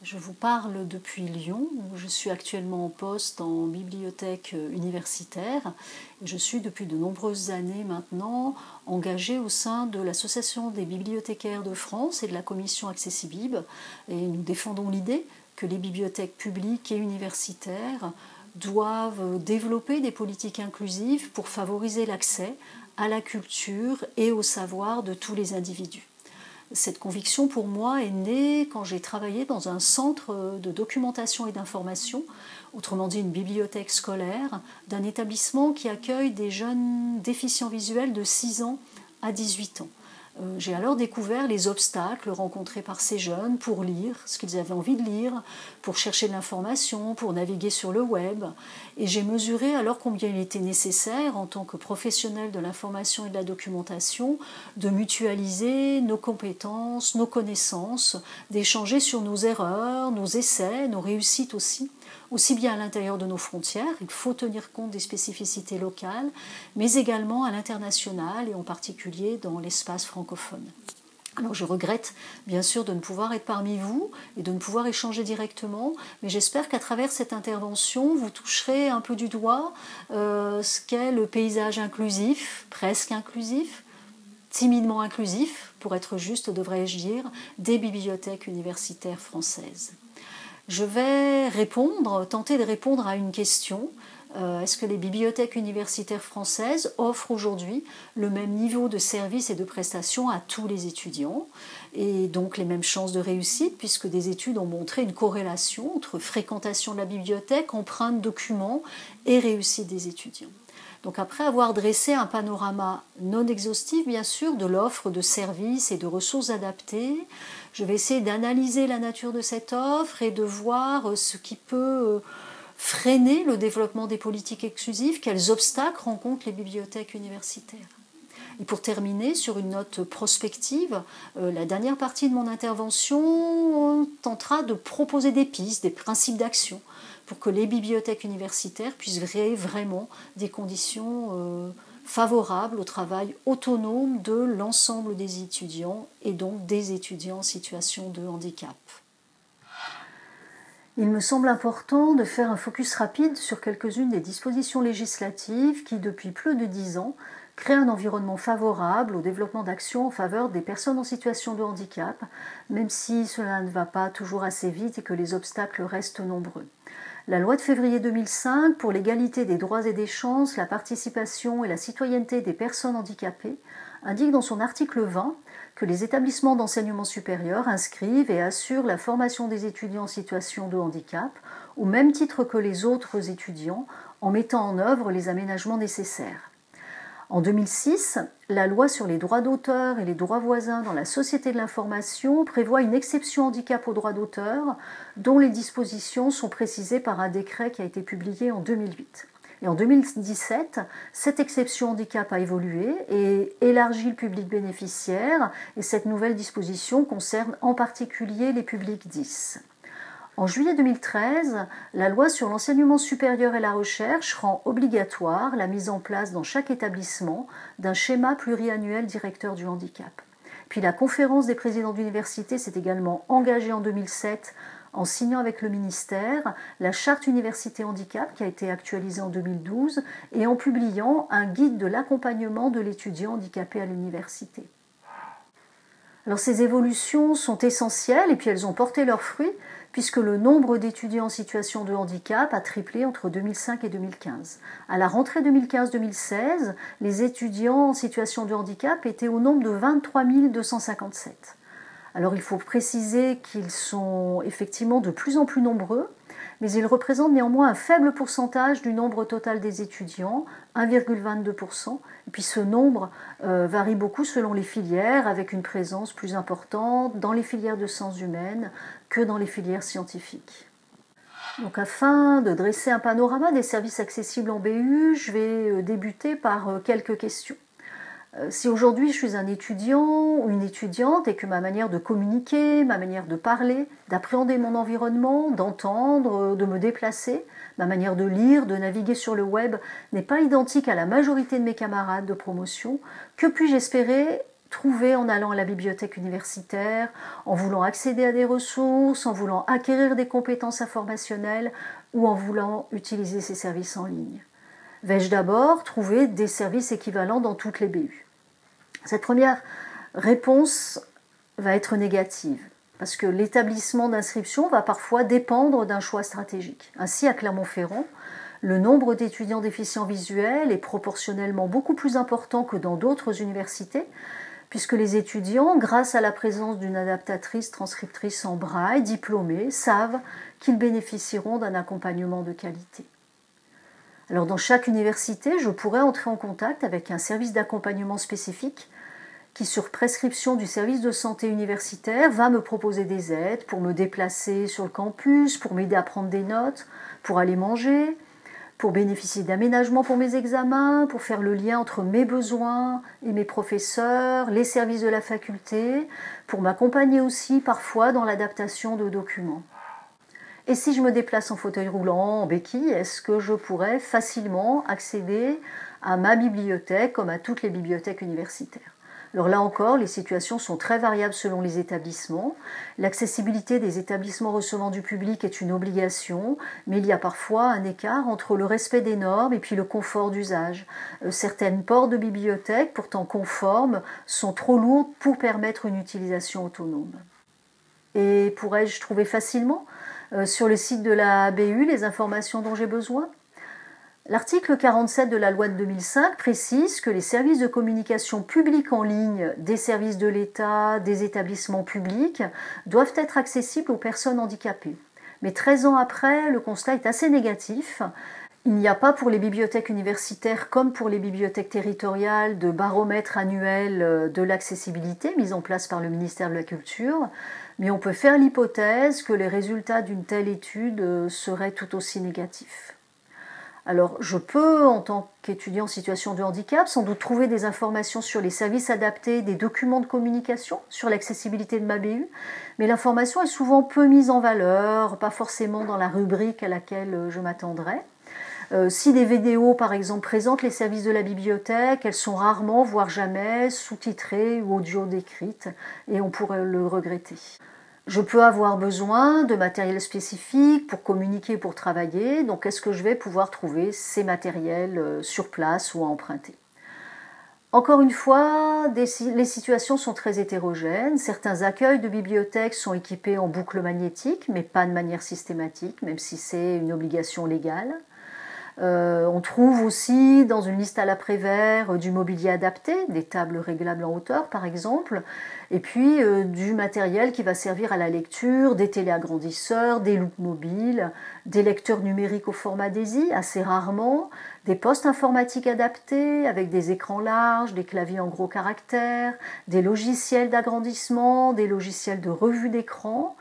Je vous parle depuis Lyon, où je suis actuellement en poste en bibliothèque universitaire. Je suis depuis de nombreuses années maintenant engagée au sein de l'Association des bibliothécaires de France et de la commission Accessibib. Et nous défendons l'idée que les bibliothèques publiques et universitaires doivent développer des politiques inclusives pour favoriser l'accès à la culture et au savoir de tous les individus. Cette conviction, pour moi, est née quand j'ai travaillé dans un centre de documentation et d'information, autrement dit une bibliothèque scolaire, d'un établissement qui accueille des jeunes déficients visuels de 6 ans à 18 ans. J'ai alors découvert les obstacles rencontrés par ces jeunes pour lire ce qu'ils avaient envie de lire, pour chercher de l'information, pour naviguer sur le web. Et j'ai mesuré alors combien il était nécessaire, en tant que professionnel de l'information et de la documentation, de mutualiser nos compétences, nos connaissances, d'échanger sur nos erreurs, nos essais, nos réussites aussi bien à l'intérieur de nos frontières, il faut tenir compte des spécificités locales, mais également à l'international et en particulier dans l'espace francophone. Alors je regrette bien sûr de ne pouvoir être parmi vous et de ne pouvoir échanger directement, mais j'espère qu'à travers cette intervention, vous toucherez un peu du doigt ce qu'est le paysage inclusif, presque inclusif, timidement inclusif, pour être juste, devrais-je dire, des bibliothèques universitaires françaises. Je vais tenter de répondre à une question. Est-ce que les bibliothèques universitaires françaises offrent aujourd'hui le même niveau de service et de prestations à tous les étudiants et donc les mêmes chances de réussite, puisque des études ont montré une corrélation entre fréquentation de la bibliothèque, empreinte de documents et réussite des étudiants. Donc après avoir dressé un panorama non exhaustif, bien sûr, de l'offre de services et de ressources adaptées, je vais essayer d'analyser la nature de cette offre et de voir ce qui peut freiner le développement des politiques exclusives, quels obstacles rencontrent les bibliothèques universitaires. Et pour terminer, sur une note prospective, la dernière partie de mon intervention tentera de proposer des pistes, des principes d'action pour que les bibliothèques universitaires puissent créer vraiment des conditions favorable au travail autonome de l'ensemble des étudiants et donc des étudiants en situation de handicap. Il me semble important de faire un focus rapide sur quelques-unes des dispositions législatives qui, depuis plus de 10 ans, créent un environnement favorable au développement d'actions en faveur des personnes en situation de handicap, même si cela ne va pas toujours assez vite et que les obstacles restent nombreux. La loi de février 2005 pour l'égalité des droits et des chances, la participation et la citoyenneté des personnes handicapées indique dans son article 20 que les établissements d'enseignement supérieur inscrivent et assurent la formation des étudiants en situation de handicap au même titre que les autres étudiants en mettant en œuvre les aménagements nécessaires. En 2006, la loi sur les droits d'auteur et les droits voisins dans la société de l'information prévoit une exception handicap aux droits d'auteur dont les dispositions sont précisées par un décret qui a été publié en 2008. Et en 2017, cette exception handicap a évolué et élargi le public bénéficiaire et cette nouvelle disposition concerne en particulier les publics 10. En juillet 2013, la loi sur l'enseignement supérieur et la recherche rend obligatoire la mise en place dans chaque établissement d'un schéma pluriannuel directeur du handicap. Puis la conférence des présidents d'université s'est également engagée en 2007 en signant avec le ministère la charte université handicap qui a été actualisée en 2012 et en publiant un guide de l'accompagnement de l'étudiant handicapé à l'université. Alors ces évolutions sont essentielles et puis elles ont porté leurs fruits puisque le nombre d'étudiants en situation de handicap a triplé entre 2005 et 2015. À la rentrée 2015-2016, les étudiants en situation de handicap étaient au nombre de 23 257. Alors il faut préciser qu'ils sont effectivement de plus en plus nombreux, mais ils représentent néanmoins un faible pourcentage du nombre total des étudiants, 1,22%. Et puis ce nombre varie beaucoup selon les filières, avec une présence plus importante dans les filières de sciences humaines que dans les filières scientifiques. Donc afin de dresser un panorama des services accessibles en BU, je vais débuter par quelques questions. Si aujourd'hui je suis un étudiant ou une étudiante et que ma manière de communiquer, ma manière de parler, d'appréhender mon environnement, d'entendre, de me déplacer, ma manière de lire, de naviguer sur le web n'est pas identique à la majorité de mes camarades de promotion, que puis-je espérer trouver en allant à la bibliothèque universitaire, en voulant accéder à des ressources, en voulant acquérir des compétences informationnelles ou en voulant utiliser ces services en ligne? Vais-je d'abord trouver des services équivalents dans toutes les BU? Cette première réponse va être négative, parce que l'établissement d'inscription va parfois dépendre d'un choix stratégique. Ainsi, à Clermont-Ferrand, le nombre d'étudiants déficients visuels est proportionnellement beaucoup plus important que dans d'autres universités, puisque les étudiants, grâce à la présence d'une adaptatrice transcriptrice en braille diplômée, savent qu'ils bénéficieront d'un accompagnement de qualité. Alors dans chaque université, je pourrais entrer en contact avec un service d'accompagnement spécifique qui, sur prescription du service de santé universitaire, va me proposer des aides pour me déplacer sur le campus, pour m'aider à prendre des notes, pour aller manger, pour bénéficier d'aménagements pour mes examens, pour faire le lien entre mes besoins et mes professeurs, les services de la faculté, pour m'accompagner aussi parfois dans l'adaptation de documents. Et si je me déplace en fauteuil roulant, en béquille, est-ce que je pourrais facilement accéder à ma bibliothèque comme à toutes les bibliothèques universitaires? Alors là encore, les situations sont très variables selon les établissements. L'accessibilité des établissements recevant du public est une obligation, mais il y a parfois un écart entre le respect des normes et puis le confort d'usage. Certaines portes de bibliothèques, pourtant conformes, sont trop lourdes pour permettre une utilisation autonome. Et pourrais-je trouver facilement sur le site de la BU les informations dont j'ai besoin? L'article 47 de la loi de 2005 précise que les services de communication publique en ligne des services de l'État, des établissements publics, doivent être accessibles aux personnes handicapées. Mais 13 ans après, le constat est assez négatif. Il n'y a pas pour les bibliothèques universitaires comme pour les bibliothèques territoriales de baromètre annuel de l'accessibilité mis en place par le ministère de la Culture, mais on peut faire l'hypothèse que les résultats d'une telle étude seraient tout aussi négatifs. Alors, je peux, en tant qu'étudiant en situation de handicap, sans doute trouver des informations sur les services adaptés, des documents de communication sur l'accessibilité de ma BU, mais l'information est souvent peu mise en valeur, pas forcément dans la rubrique à laquelle je m'attendrais. Si des vidéos, par exemple, présentent les services de la bibliothèque, elles sont rarement, voire jamais, sous-titrées ou audio décrites, et on pourrait le regretter. Je peux avoir besoin de matériel spécifique pour communiquer, pour travailler, donc est-ce que je vais pouvoir trouver ces matériels sur place ou à emprunter? Encore une fois, les situations sont très hétérogènes. Certains accueils de bibliothèques sont équipés en boucle magnétique, mais pas de manière systématique, même si c'est une obligation légale. On trouve aussi dans une liste à l'après-vert du mobilier adapté, des tables réglables en hauteur par exemple, et puis du matériel qui va servir à la lecture, des téléagrandisseurs, des loupes mobiles, des lecteurs numériques au format DAISY, assez rarement, des postes informatiques adaptés avec des écrans larges, des claviers en gros caractères, des logiciels d'agrandissement, des logiciels de revue d'écran.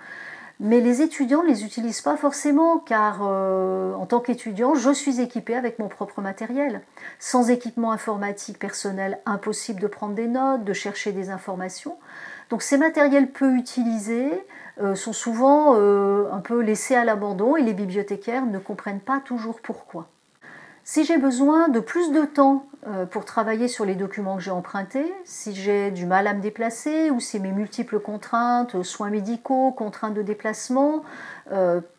Mais les étudiants ne les utilisent pas forcément car en tant qu'étudiant, je suis équipée avec mon propre matériel. Sans équipement informatique personnel, impossible de prendre des notes, de chercher des informations. Donc ces matériels peu utilisés sont souvent un peu laissés à l'abandon et les bibliothécaires ne comprennent pas toujours pourquoi. Si j'ai besoin de plus de temps pour travailler sur les documents que j'ai empruntés, si j'ai du mal à me déplacer ou si mes multiples contraintes, soins médicaux, contraintes de déplacement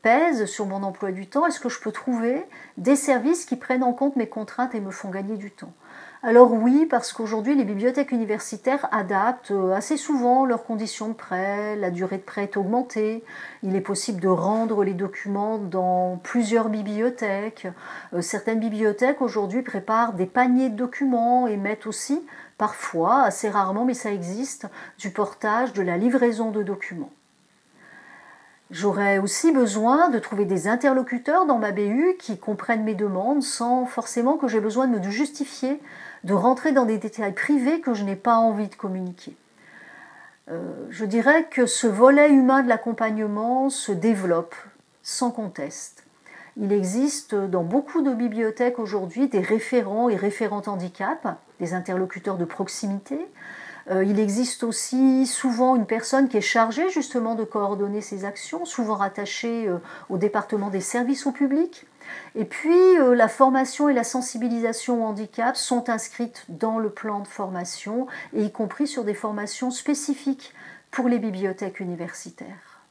pèsent sur mon emploi du temps, est-ce que je peux trouver des services qui prennent en compte mes contraintes et me font gagner du temps? Alors oui, parce qu'aujourd'hui les bibliothèques universitaires adaptent assez souvent leurs conditions de prêt, la durée de prêt est augmentée, il est possible de rendre les documents dans plusieurs bibliothèques. Certaines bibliothèques aujourd'hui préparent des paniers de documents et mettent aussi, parfois, assez rarement, mais ça existe, du portage, de la livraison de documents. J'aurais aussi besoin de trouver des interlocuteurs dans ma BU qui comprennent mes demandes sans forcément que j'ai besoin de me justifier, de rentrer dans des détails privés que je n'ai pas envie de communiquer. Je dirais que ce volet humain de l'accompagnement se développe sans conteste. Il existe dans beaucoup de bibliothèques aujourd'hui des référents et référentes handicap, des interlocuteurs de proximité. Il existe aussi souvent une personne qui est chargée justement de coordonner ces actions, souvent rattachée au département des services au public. Et puis la formation et la sensibilisation au handicap sont inscrites dans le plan de formation, et y compris sur des formations spécifiques pour les bibliothèques universitaires.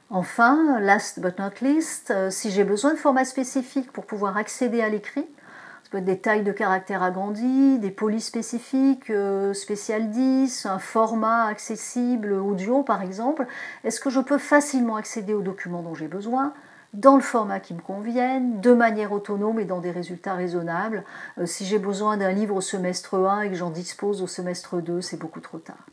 Enfin, last but not least, si j'ai besoin de formats spécifiques pour pouvoir accéder à l'écrit, ça peut être des tailles de caractère agrandies, des polices spécifiques, spécial 10, un format accessible audio par exemple, est-ce que je peux facilement accéder aux documents dont j'ai besoin dans le format qui me convienne, de manière autonome et dans des résultats raisonnables? Si j'ai besoin d'un livre au semestre 1 et que j'en dispose au semestre 2, c'est beaucoup trop tard.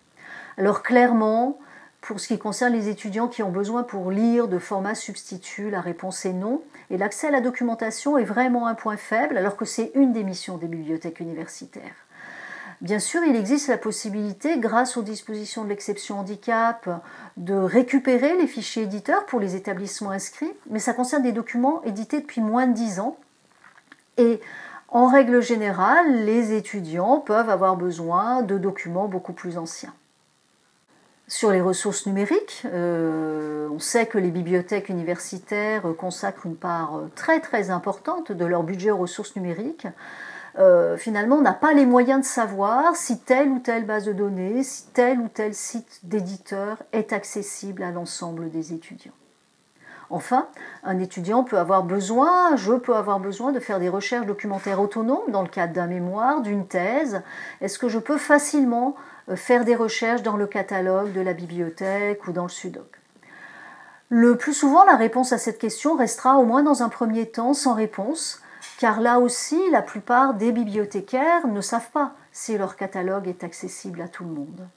Alors clairement, pour ce qui concerne les étudiants qui ont besoin pour lire de formats substituts, la réponse est non. Et l'accès à la documentation est vraiment un point faible, alors que c'est une des missions des bibliothèques universitaires. Bien sûr, il existe la possibilité, grâce aux dispositions de l'exception handicap, de récupérer les fichiers éditeurs pour les établissements inscrits, mais ça concerne des documents édités depuis moins de 10 ans. Et en règle générale, les étudiants peuvent avoir besoin de documents beaucoup plus anciens. Sur les ressources numériques, on sait que les bibliothèques universitaires consacrent une part très très importante de leur budget aux ressources numériques. Finalement, on n'a pas les moyens de savoir si telle ou telle base de données, si tel ou tel site d'éditeur est accessible à l'ensemble des étudiants. Enfin, un étudiant peut avoir besoin, je peux avoir besoin de faire des recherches documentaires autonomes dans le cadre d'un mémoire, d'une thèse. Est-ce que je peux facilement faire des recherches dans le catalogue de la bibliothèque ou dans le SUDOC? Le plus souvent, la réponse à cette question restera, au moins dans un premier temps, sans réponse, car là aussi, la plupart des bibliothécaires ne savent pas si leur catalogue est accessible à tout le monde.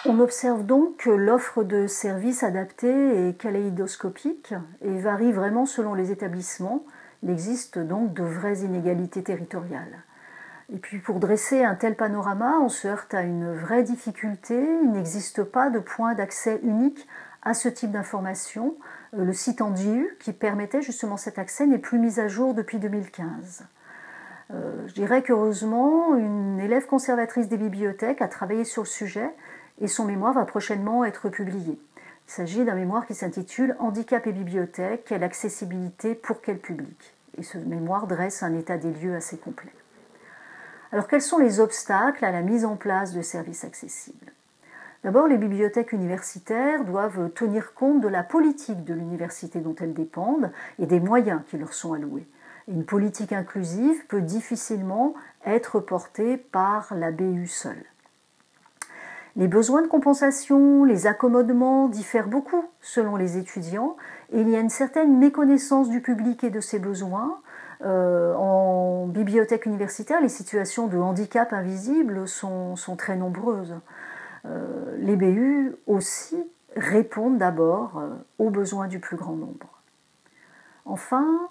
On observe donc que l'offre de services adaptés est kaléidoscopique et varie vraiment selon les établissements. Il existe donc de vraies inégalités territoriales. Et puis pour dresser un tel panorama, on se heurte à une vraie difficulté. Il n'existe pas de point d'accès unique à ce type d'information. Le site Andiu, qui permettait justement cet accès, n'est plus mis à jour depuis 2015. Je dirais qu'heureusement, une élève conservatrice des bibliothèques a travaillé sur le sujet et son mémoire va prochainement être publié. Il s'agit d'un mémoire qui s'intitule « Handicap et bibliothèque, quelle accessibilité pour quel public ?» Et ce mémoire dresse un état des lieux assez complet. Alors, quels sont les obstacles à la mise en place de services accessibles? D'abord, les bibliothèques universitaires doivent tenir compte de la politique de l'université dont elles dépendent et des moyens qui leur sont alloués. Une politique inclusive peut difficilement être portée par la BU seule. Les besoins de compensation, les accommodements diffèrent beaucoup selon les étudiants et il y a une certaine méconnaissance du public et de ses besoins. En bibliothèque universitaire, les situations de handicap invisible sont très nombreuses. Les BU aussi répondent d'abord aux besoins du plus grand nombre. Enfin,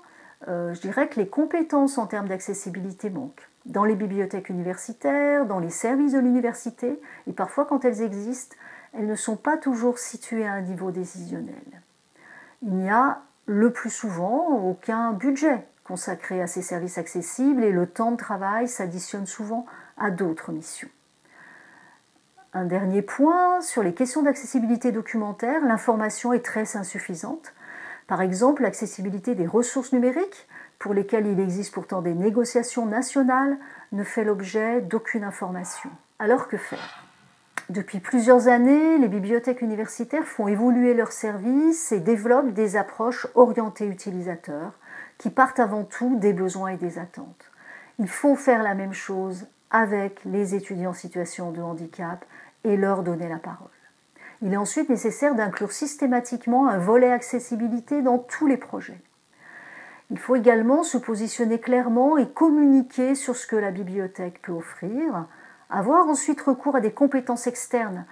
je dirais que les compétences en termes d'accessibilité manquent. Dans les bibliothèques universitaires, dans les services de l'université, et parfois quand elles existent, elles ne sont pas toujours situées à un niveau décisionnel. Il n'y a le plus souvent aucun budget consacré à ces services accessibles et le temps de travail s'additionne souvent à d'autres missions. Un dernier point, sur les questions d'accessibilité documentaire, l'information est très insuffisante. Par exemple, l'accessibilité des ressources numériques, pour lesquelles il existe pourtant des négociations nationales, ne fait l'objet d'aucune information. Alors que faire? Depuis plusieurs années, les bibliothèques universitaires font évoluer leurs services et développent des approches orientées utilisateurs qui partent avant tout des besoins et des attentes. Il faut faire la même chose avec les étudiants en situation de handicap et leur donner la parole. Il est ensuite nécessaire d'inclure systématiquement un volet accessibilité dans tous les projets. Il faut également se positionner clairement et communiquer sur ce que la bibliothèque peut offrir, avoir ensuite recours à des compétences externes.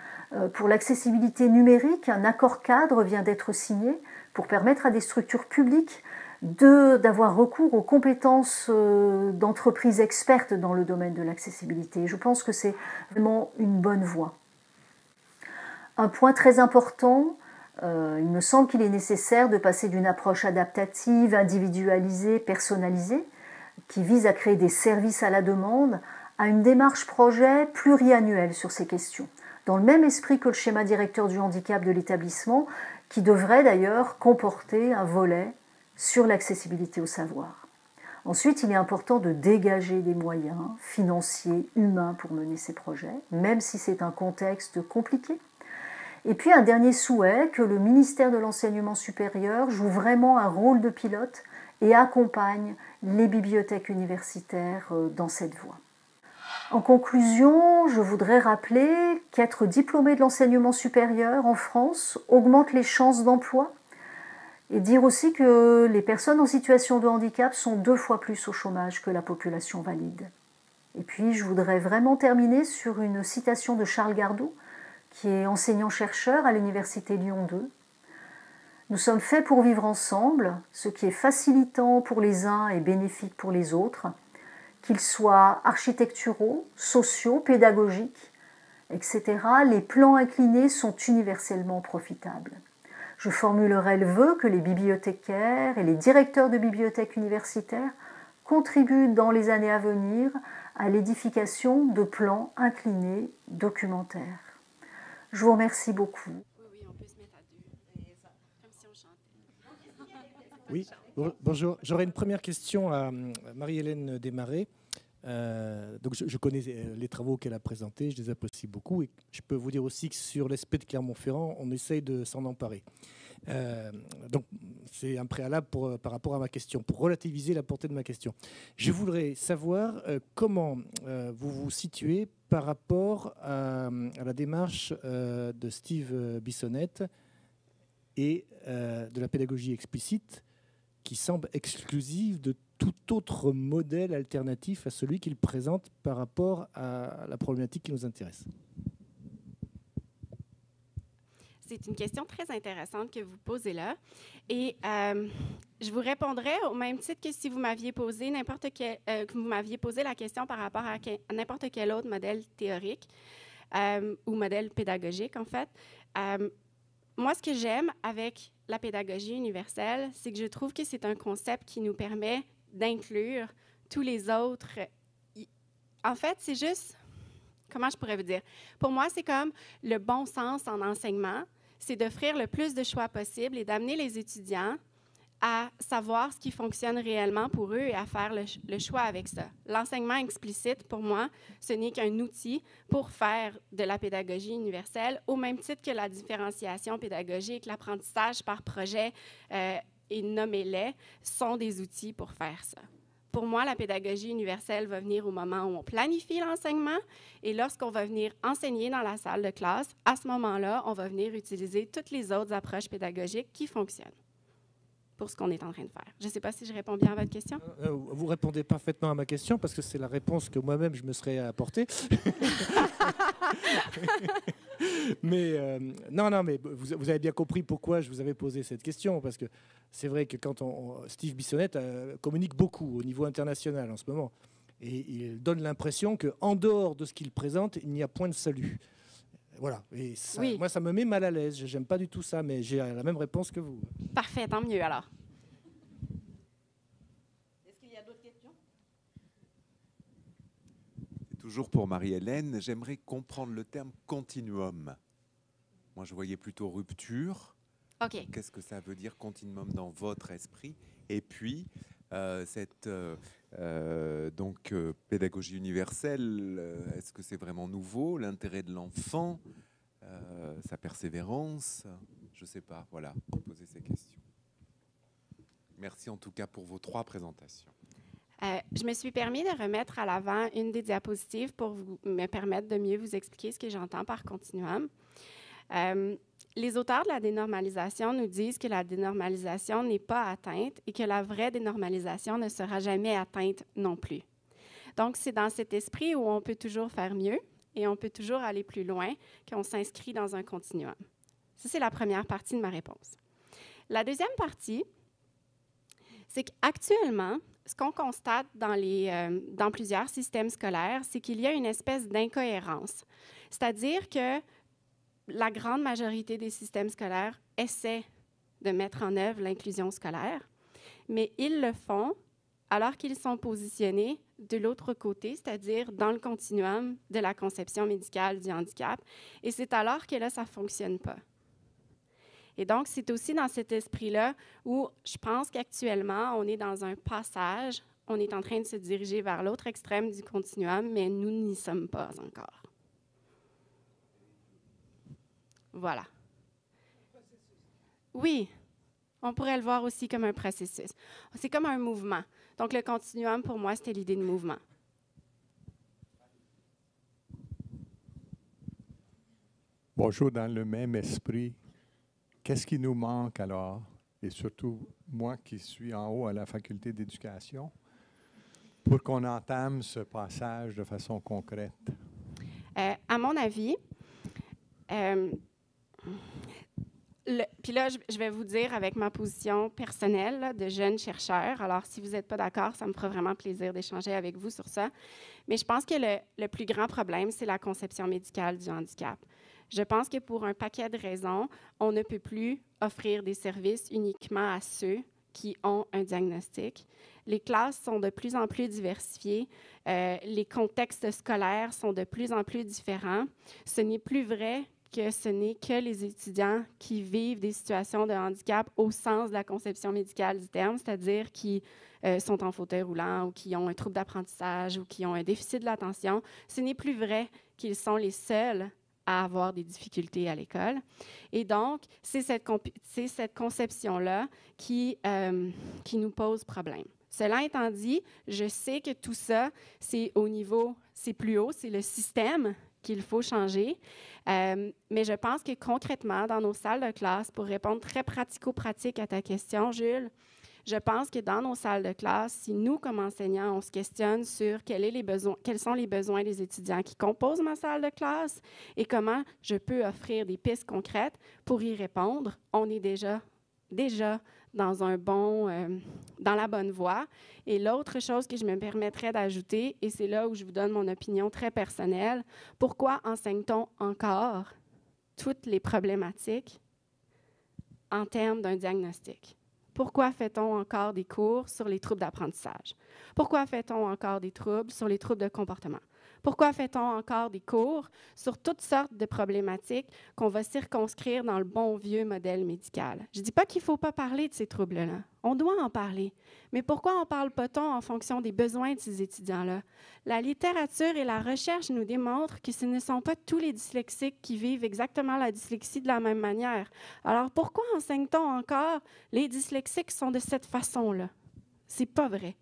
Pour l'accessibilité numérique, un accord cadre vient d'être signé pour permettre à des structures publiques d'avoir recours aux compétences d'entreprises expertes dans le domaine de l'accessibilité. Je pense que c'est vraiment une bonne voie. Un point très important, il me semble qu'il est nécessaire de passer d'une approche adaptative, individualisée, personnalisée, qui vise à créer des services à la demande, à une démarche projet pluriannuelle sur ces questions, dans le même esprit que le schéma directeur du handicap de l'établissement, qui devrait d'ailleurs comporter un volet sur l'accessibilité au savoir. Ensuite, il est important de dégager des moyens financiers, humains pour mener ces projets, même si c'est un contexte compliqué. Et puis un dernier souhait, que le ministère de l'Enseignement supérieur joue vraiment un rôle de pilote et accompagne les bibliothèques universitaires dans cette voie. En conclusion, je voudrais rappeler qu'être diplômé de l'enseignement supérieur en France augmente les chances d'emploi et dire aussi que les personnes en situation de handicap sont 2 fois plus au chômage que la population valide. Et puis je voudrais vraiment terminer sur une citation de Charles Gardot, qui est enseignant-chercheur à l'Université Lyon 2. Nous sommes faits pour vivre ensemble, ce qui est facilitant pour les uns et bénéfique pour les autres, qu'ils soient architecturaux, sociaux, pédagogiques, etc. Les plans inclinés sont universellement profitables. Je formulerai le vœu que les bibliothécaires et les directeurs de bibliothèques universitaires contribuent dans les années à venir à l'édification de plans inclinés documentaires. Je vous remercie beaucoup.
Oui, on peut se mettre à 2, comme si on chantait.
Oui, bonjour. J'aurais une première question à Marie-Hélène Desmarais. Donc je connais les travaux qu'elle a présentés, je les apprécie beaucoup. Et je peux vous dire aussi que sur l'ESPE de Clermont-Ferrand, on essaye de s'en emparer. Donc c'est un préalable par rapport à ma question, pour relativiser la portée de ma question. Je voudrais savoir comment vous vous situez par rapport à la démarche de Steve Bissonnette et de la pédagogie explicite, qui semble exclusive de tout autre modèle alternatif à celui qu'il présente par rapport à la problématique qui nous intéresse.
C'est une question très intéressante que vous posez là. Et je vous répondrai au même titre que si vous m'aviez posé que vous m'aviez posé la question par rapport à n'importe quel autre modèle théorique ou modèle pédagogique, en fait. Moi, ce que j'aime avec la pédagogie universelle, c'est que je trouve que c'est un concept qui nous permet d'inclure tous les autres. En fait, c'est juste, comment je pourrais vous dire? Pour moi, c'est comme le bon sens en enseignement, c'est d'offrir le plus de choix possible et d'amener les étudiants à savoir ce qui fonctionne réellement pour eux et à faire le choix avec ça. L'enseignement explicite, pour moi, ce n'est qu'un outil pour faire de la pédagogie universelle, au même titre que la différenciation pédagogique, l'apprentissage par projet et nommez-les, sont des outils pour faire ça. Pour moi, la pédagogie universelle va venir au moment où on planifie l'enseignement et lorsqu'on va venir enseigner dans la salle de classe, à ce moment-là, on va venir utiliser toutes les autres approches pédagogiques qui fonctionnent pour ce qu'on est en train de faire. Je ne sais pas si je réponds bien à votre question.
Vous répondez parfaitement à ma question parce que c'est la réponse que moi-même je me serais apportée. Mais non, mais vous avez bien compris pourquoi je vous avais posé cette question, parce que c'est vrai que quand Steve Bissonnette communique beaucoup au niveau international en ce moment, et il donne l'impression qu'en dehors de ce qu'il présente, il n'y a point de salut. Voilà, et ça,
oui.
Moi ça me met mal à l'aise, j'aime pas du tout ça, mais j'ai la même réponse que vous.
Parfait, tant mieux alors.
Est-ce qu'il y a d'autres questions?
Toujours pour Marie-Hélène, j'aimerais comprendre le terme continuum. Moi, je voyais plutôt rupture.
OK.
Qu'est-ce que ça veut dire continuum dans votre esprit? Et puis, cette pédagogie universelle, est-ce que c'est vraiment nouveau? L'intérêt de l'enfant, sa persévérance? Je ne sais pas. Voilà, poser ces questions. Merci en tout cas pour vos 3 présentations.
Je me suis permis de remettre à l'avant une des diapositives pour me permettre de mieux vous expliquer ce que j'entends par continuum. Les auteurs de la dénormalisation nous disent que la dénormalisation n'est pas atteinte et que la vraie dénormalisation ne sera jamais atteinte non plus. Donc, c'est dans cet esprit où on peut toujours faire mieux et on peut toujours aller plus loin qu'on s'inscrit dans un continuum. Ça, c'est la première partie de ma réponse. La deuxième partie, c'est qu'actuellement, ce qu'on constate dans plusieurs systèmes scolaires, c'est qu'il y a une espèce d'incohérence. C'est-à-dire que la grande majorité des systèmes scolaires essaient de mettre en œuvre l'inclusion scolaire, mais ils le font alors qu'ils sont positionnés de l'autre côté, c'est-à-dire dans le continuum de la conception médicale du handicap, et c'est alors que là, ça ne fonctionne pas. Et donc, c'est aussi dans cet esprit-là où je pense qu'actuellement, on est dans un passage, on est en train de se diriger vers l'autre extrême du continuum, mais nous n'y sommes pas encore. Voilà. Oui, on pourrait le voir aussi comme un processus. C'est comme un mouvement. Donc, le continuum, pour moi, c'était l'idée de mouvement.
Bonjour, dans le même esprit. Qu'est-ce qui nous manque alors, et surtout moi qui suis en haut à la faculté d'éducation, pour qu'on entame ce passage de façon concrète?
À mon avis, puis là, je vais vous dire avec ma position personnelle là, de jeune chercheur. Alors, si vous n'êtes pas d'accord, ça me fera vraiment plaisir d'échanger avec vous sur ça. Mais je pense que le plus grand problème, c'est la conception médicale du handicap. Je pense que pour un paquet de raisons, on ne peut plus offrir des services uniquement à ceux qui ont un diagnostic. Les classes sont de plus en plus diversifiées. Les contextes scolaires sont de plus en plus différents. Ce n'est plus vrai que ce n'est que les étudiants qui vivent des situations de handicap au sens de la conception médicale du terme, c'est-à-dire qui sont en fauteuil roulant ou qui ont un trouble d'apprentissage ou qui ont un déficit de l'attention. Ce n'est plus vrai qu'ils sont les seuls à avoir des difficultés à l'école. Et donc, c'est cette conception-là qui nous pose problème. Cela étant dit, je sais que tout ça, c'est plus haut, c'est le système qu'il faut changer. Mais je pense que concrètement, dans nos salles de classe, pour répondre très pratico-pratique à ta question, Jules, je pense que dans nos salles de classe, si nous, comme enseignants, on se questionne sur quels sont les besoins des étudiants qui composent ma salle de classe et comment je peux offrir des pistes concrètes pour y répondre, on est déjà dans la bonne voie. Et l'autre chose que je me permettrais d'ajouter, et c'est là où je vous donne mon opinion très personnelle, pourquoi enseigne-t-on encore toutes les problématiques en termes d'un diagnostic? Pourquoi fait-on encore des cours sur les troubles d'apprentissage? Pourquoi fait-on encore des troubles sur les troubles de comportement? Pourquoi fait-on encore des cours sur toutes sortes de problématiques qu'on va circonscrire dans le bon vieux modèle médical? Je ne dis pas qu'il ne faut pas parler de ces troubles-là. On doit en parler. Mais pourquoi en parle pas-t-on en fonction des besoins de ces étudiants-là? La littérature et la recherche nous démontrent que ce ne sont pas tous les dyslexiques qui vivent exactement la dyslexie de la même manière. Alors pourquoi enseigne-t-on encore les dyslexiques sont de cette façon-là? C'est pas vrai.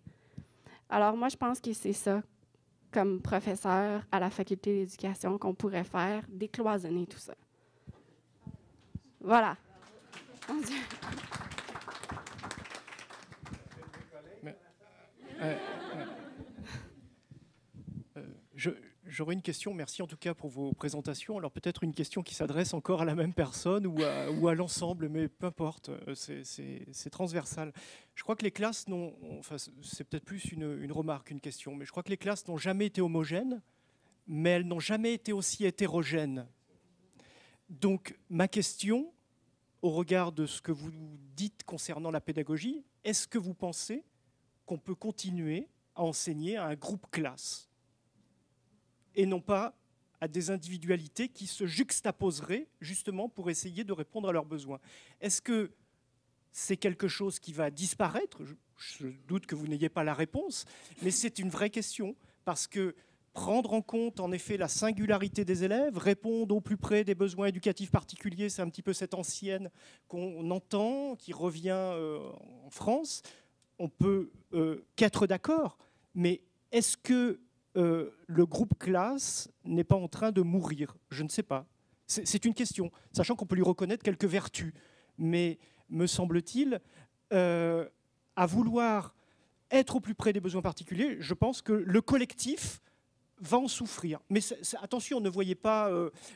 Alors moi, je pense que c'est ça, comme professeur à la faculté d'éducation, qu'on pourrait faire, décloisonner tout ça. Voilà. Mon Dieu.
J'aurais une question, merci en tout cas pour vos présentations. Alors peut-être une question qui s'adresse encore à la même personne ou à l'ensemble, mais peu importe, c'est transversal. Je crois que les classes n'ont, enfin c'est peut-être plus une remarque, une question, mais je crois que les classes n'ont jamais été homogènes, mais elles n'ont jamais été aussi hétérogènes. Donc ma question, au regard de ce que vous dites concernant la pédagogie, est-ce que vous pensez qu'on peut continuer à enseigner à un groupe classe et non pas à des individualités qui se juxtaposeraient justement pour essayer de répondre à leurs besoins? Est-ce que c'est quelque chose qui va disparaître? Je doute que vous n'ayez pas la réponse, mais c'est une vraie question, parce que prendre en compte en effet la singularité des élèves, répondre au plus près des besoins éducatifs particuliers, c'est un petit peu cette ancienne qu'on entend, qui revient en France. On peut qu'être d'accord, mais est-ce que le groupe classe n'est pas en train de mourir? Je ne sais pas. C'est une question, sachant qu'on peut lui reconnaître quelques vertus. Mais me semble-t-il, à vouloir être au plus près des besoins particuliers, je pense que le collectif va en souffrir. Mais attention, ne voyez pas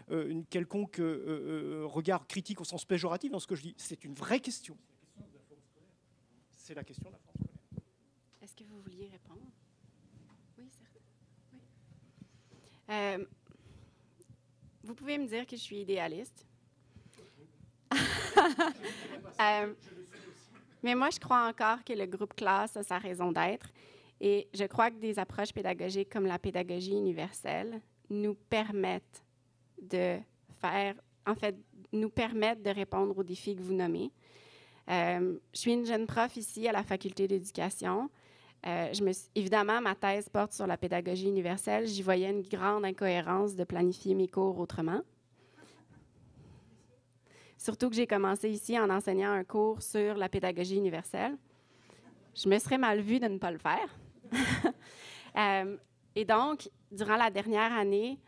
une quelconque regard critique au sens péjoratif dans ce que je dis. C'est une vraie question. C'est la question de la forme scolaire.
Est-ce que vous vouliez répondre? Oui, certes. Oui. Vous pouvez me dire que je suis idéaliste. Mais moi, je crois encore que le groupe classe a sa raison d'être. Et je crois que des approches pédagogiques comme la pédagogie universelle nous permettent de faire, en fait, nous permettent de répondre aux défis que vous nommez. Je suis une jeune prof ici à la faculté d'éducation. Évidemment, ma thèse porte sur la pédagogie universelle. J'y voyais une grande incohérence de planifier mes cours autrement. Surtout que j'ai commencé ici en enseignant un cours sur la pédagogie universelle. Je me serais mal vue de ne pas le faire. Et donc, durant la dernière année,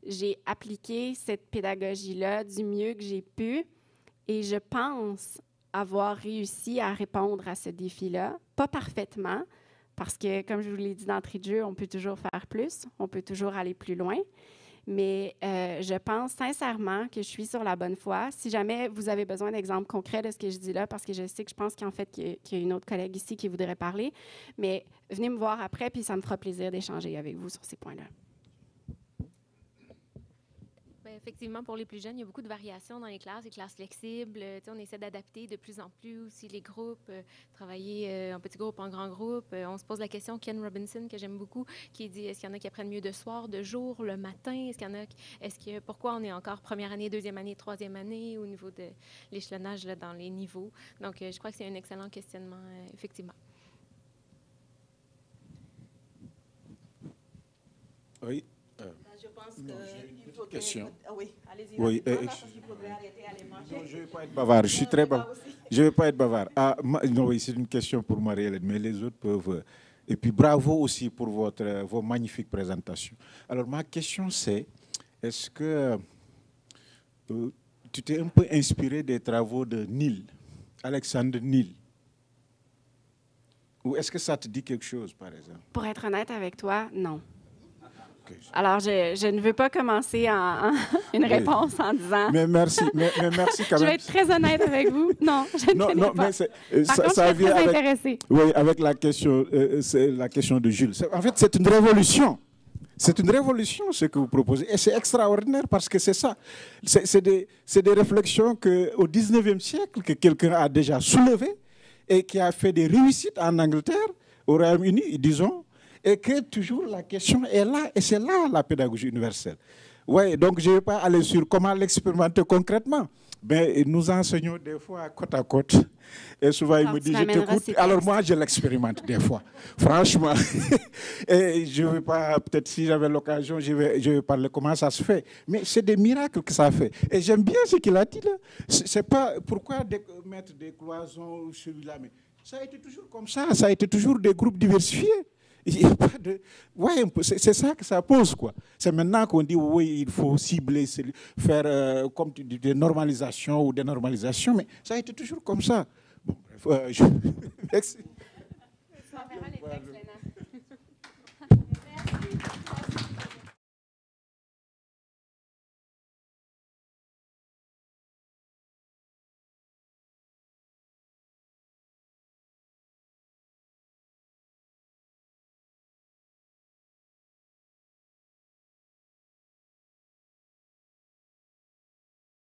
j'ai appliqué cette pédagogie-là du mieux que j'ai pu et je pense avoir réussi à répondre à ce défi-là. Pas parfaitement, parce que, comme je vous l'ai dit d'entrée de jeu, on peut toujours faire plus, on peut toujours aller plus loin. Mais je pense sincèrement que je suis sur la bonne voie. Si jamais vous avez besoin d'exemples concrets de ce que je dis là, parce que je sais que je pense qu'en fait, qu'il y a une autre collègue ici qui voudrait parler, mais venez me voir après, puis ça me fera plaisir d'échanger avec vous sur ces points-là.
Effectivement, pour les plus jeunes, il y a beaucoup de variations dans les classes flexibles. On essaie d'adapter de plus en plus aussi les groupes, travailler en petits groupes, en grands groupes. On se pose la question, Ken Robinson, que j'aime beaucoup, qui dit, est-ce qu'il y en a qui apprennent mieux de soir, de jour, le matin? Pourquoi on est encore première année, deuxième année, troisième année au niveau de l'échelonnage là, dans les niveaux? Donc, je crois que c'est un excellent questionnement, effectivement.
Oui.
Je pense qu'il faut
question.
Oui, allez-y.
Oui,
Il faudrait arrêter à les manger.
Non, je ne vais pas être bavard. Je suis très bavard. Je ne vais pas être bavard. Non, oui, c'est une question pour Marie-Hélène, mais les autres peuvent. Et puis bravo aussi pour vos magnifiques présentations. Alors ma question c'est, est-ce que tu t'es un peu inspiré des travaux de Neil, Alexandre Neil? Ou est-ce que ça te dit quelque chose, par exemple?
Pour être honnête avec toi, non. Alors, je ne veux pas commencer une réponse en disant...
Mais merci quand même.
Je vais être très honnête avec vous. Non, je ne connais pas.
Mais
Par contre, je suis très intéressée.
Oui, avec la question de Jules. En fait, c'est une révolution. C'est une révolution, ce que vous proposez. Et c'est extraordinaire parce que c'est ça. C'est des réflexions qu'au 19e siècle, que quelqu'un a déjà soulevées et qui a fait des réussites en Angleterre, au Royaume-Uni, disons. Et que toujours la question est là, et c'est là la pédagogie universelle. Oui, donc je ne vais pas aller sur comment l'expérimenter concrètement. Mais nous enseignons des fois côte à côte. Et souvent, il me dit, je t'écoute. Alors moi, je l'expérimente des fois. Franchement. Et je ne vais pas, peut-être si j'avais l'occasion, je vais parler comment ça se fait. Mais c'est des miracles que ça fait. Et j'aime bien ce qu'il a dit là. C'est pas pourquoi mettre des cloisons, celui-là. Mais ça a été toujours comme ça. Ça a été toujours des groupes diversifiés. Il y a pas de... Ouais, c'est ça que ça pose, quoi. C'est maintenant qu'on dit, oui, il faut cibler, faire comme tu dis, des normalisations ou des normalisations, mais ça a été toujours comme ça. Bon, bref, merci.
On verra les textes